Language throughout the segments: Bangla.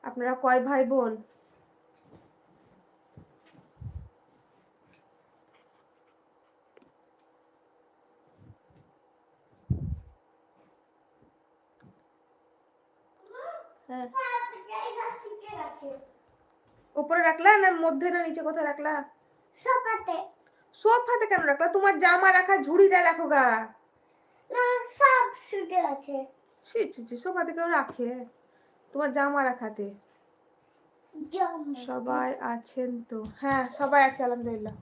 আপনারা কয় ভাই বোন? হ্যাঁ, উপরে রাখলা না মধ্যে না নিচে কোথায় রাখলা? সোফাতে। সোফাতে কেন রাখলা? তোমার জামা রাখা ঝুড়িটা রাখো গা। না, সব শুটে আছে। ছি ছি ছি, সোফাতে কেউ রাখে? তোমার জামা রাখাতে। সবাই আছেন তো? হ্যাঁ, সবাই আছে আলহামদুলিল্লাহ।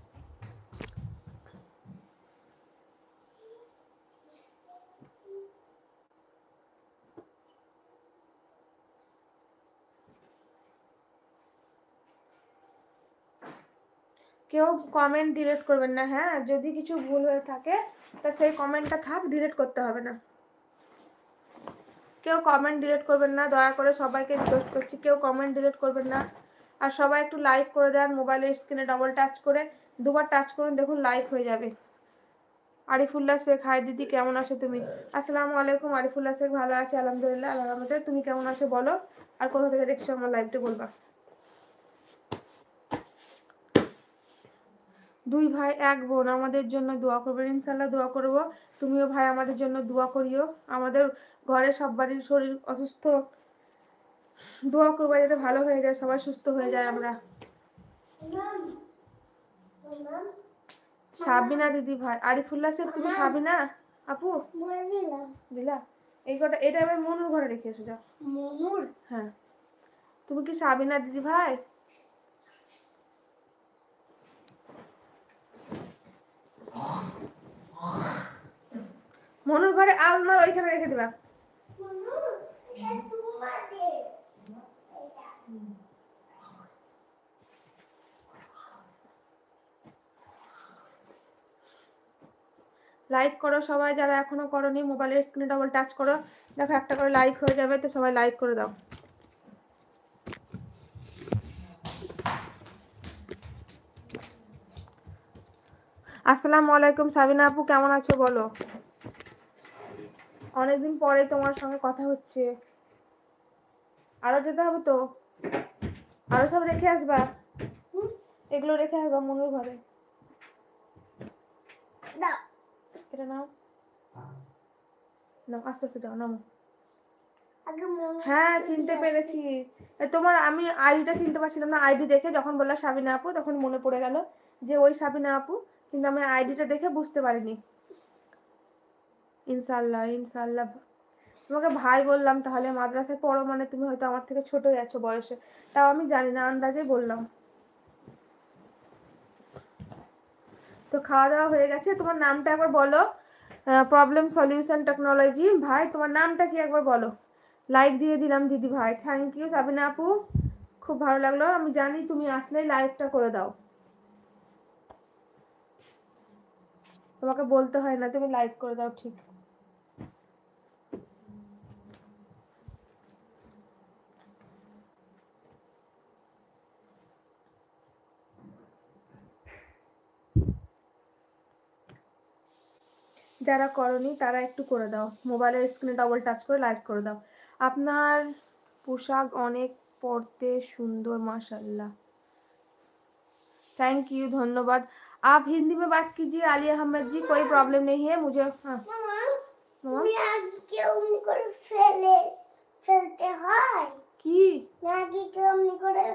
কেউ কমেন্ট ডিলিট করবেন না, হ্যাঁ? যদি কিছু ভুল হয়ে থাকে তা সেই কমেন্টটা থাক, ডিলিট করতে হবে না। কেউ কমেন্ট ডিলিট করবেন না, দয়া করে সবাইকে রিকোয়েস্ট করছি, কেউ কমেন্ট ডিলিট করবেন না। আর সবাই একটু লাইক করে দেন, মোবাইলের স্ক্রিনে ডবল টাচ করে 2বার টাচ করুন, দেখুন লাইক হয়ে যাবে। আরিফুল্লাহ শেখ, হাই দিদি, কেমন আছো তুমি? আসসালামু আলাইকুম। আরিফুল্লাহ শেখ, ভালো আছে আলহামদুলিল্লাহ, আল্লাহর রহমতে। তুমি কেমন আছো বলো, আর কোথা থেকে দেখছো আমার লাইভটা বলবা। 2 ভাই 1 বোন, আমাদের জন্য দোয়া করবেন। ইনশাল্লাহ দোয়া করব। তুমিও ভাই আমাদের জন্য দোয়া করিও। আমাদের ঘরে সবারই শরীর অসুস্থ, দোয়া করবো যাতে ভালো হয়ে যায়, সবাই সুস্থ হয়ে যায়। আমরা সাবিনা দিদি ভাই, আরিফুল্লাহ শেখ, তুমি সাবিনা আপু দিলা? এই কটা, এটা এবার মনুর ঘরে রেখে এসো যাও। মনুর? হ্যাঁ, তুমি কি সাবিনা দিদি ভাই? মনুর ঘরে আলমার ওইখানে রেখে দিবা। লাইক করো সবাই, যারা এখনো করোনি, মোবাইলের স্ক্রিনে ডবল টাচ করো, দেখো একটা করে লাইক হয়ে যাবে, তো সবাই লাইক করে দাও। আসসালামু আলাইকুম সাবিনা আপু, কেমন আছো বলো? অনেকদিন পরে তোমার সঙ্গে কথা হচ্ছে। আরো যেতে হবে তো, আরো সব রেখে আসবা, এগুলো রেখে আসবা মনুর ঘরে। এটা নাও, নাও আস্তে আস্তে যাও, নামো। হ্যাঁ, চিনতে পেরেছি। তোমার আমি আইডিটা চিনতে পারছিলাম না, আইডি দেখে যখন বললা সাবিনা আপু তখন মনে পড়ে গেল যে ওই সাবিনা আপু, কিন্তু আমি আইডিটা দেখে বুঝতে পারিনি। ইনশাল্লাহ ইনশাল্লাহ। তোমাকে ভাই বললাম, তাহলে মাদ্রাসায় পড়ো মানে তুমি হয়তো আমার থেকে ছোট যাচ্ছ বয়সে, তাও আমি জানি না, আন্দাজে বললাম। তো খাওয়া দাওয়া হয়ে গেছে। তোমার নামটা একবার বলো। প্রবলেম সলিউশন টেকনোলজি ভাই, তোমার নামটা কি একবার বলো। লাইক দিয়ে দিলাম দিদি ভাই, থ্যাংক ইউ সাবিনা আপু, খুব ভালো লাগলো। আমি জানি তুমি আসলেই লাইকটা করে দাও, তোমাকে বলতে হয় না, তুমি লাইক করে দাও ঠিক। যারা করনি তারা একটু করে দাও, মোবাইলের স্ক্রিনে ডবল টাচ করে লাইক করে দাও। আপনার পোশাক অনেক পরতে সুন্দর, माशाल्लाह, थैंक यू, धन्यवाद। आप हिंदी में बात कीजिए आलिया अहमद जी, कोई प्रॉब्लम नहीं है मुझे। हाँ ফেলতে হয় কি ম্যাগি কেমনি করে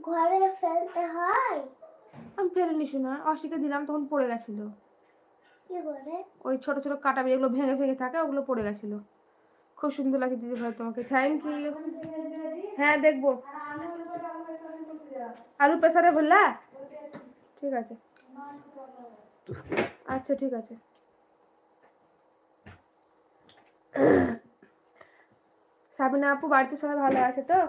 ঘরে ফেলতে হয়? আমি ফেলিনি শোনা, অশিকে দিলাম তখন পড়ে গেছিল। কি করে? ওই ছোট ছোট কাটা যেগুলো ভেঙে ভেঙে থাকে ওগুলো পড়ে গেছিল। খুব সুন্দর লাগছে দিদি ভাই তোমাকে, থ্যাংক ইউ। হ্যাঁ দেখবো। আলু প্রেসারে বললা? ঠিক আছে, আচ্ছা ঠিক আছে। সাবিনা আপু, বাড়িতে সবাই ভালো আছে তো?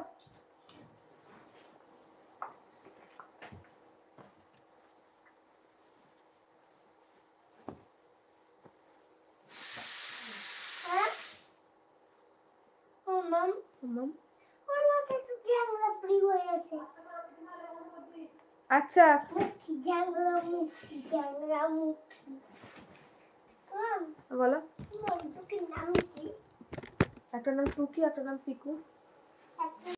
আচ্ছা বলো। একটা নাম টুকি, একটা নাম পিকু।